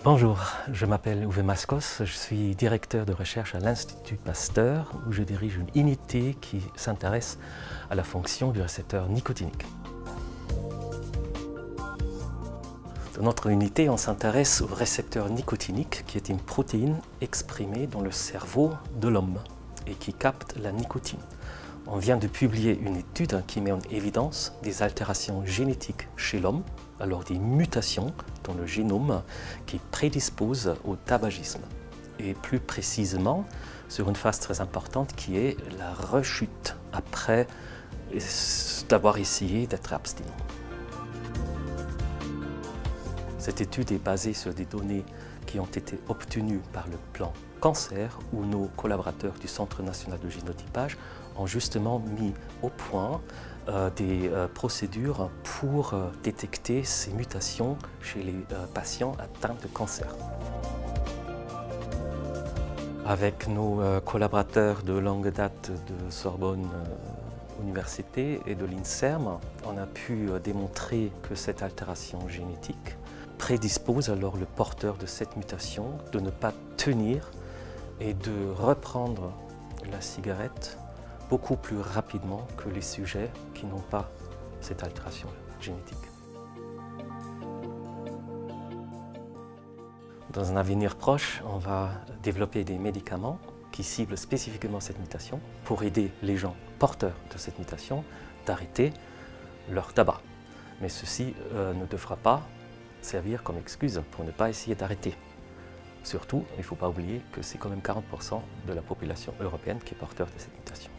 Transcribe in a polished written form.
Bonjour, je m'appelle Uwe Maskos, je suis directeur de recherche à l'Institut Pasteur où je dirige une unité qui s'intéresse à la fonction du récepteur nicotinique. Dans notre unité, on s'intéresse au récepteur nicotinique qui est une protéine exprimée dans le cerveau de l'homme et qui capte la nicotine. On vient de publier une étude qui met en évidence des altérations génétiques chez l'homme, alors des mutations dans le génome qui prédisposent au tabagisme. Et plus précisément, sur une phase très importante qui est la rechute après d'avoir essayé d'être abstinent. Cette étude est basée sur des données qui ont été obtenues par le plan Cancer, où nos collaborateurs du Centre national de génotypage ont justement mis au point des procédures pour détecter ces mutations chez les patients atteints de cancer. Avec nos collaborateurs de longue date de Sorbonne Université et de l'INSERM, on a pu démontrer que cette altération génétique prédispose alors le porteur de cette mutation de ne pas tenir et de reprendre la cigarette beaucoup plus rapidement que les sujets qui n'ont pas cette altération génétique. Dans un avenir proche, on va développer des médicaments qui ciblent spécifiquement cette mutation pour aider les gens porteurs de cette mutation d'arrêter leur tabac. Mais ceci ne devra pas servir comme excuse pour ne pas essayer d'arrêter. Surtout, il ne faut pas oublier que c'est quand même 40% de la population européenne qui est porteur de cette mutation.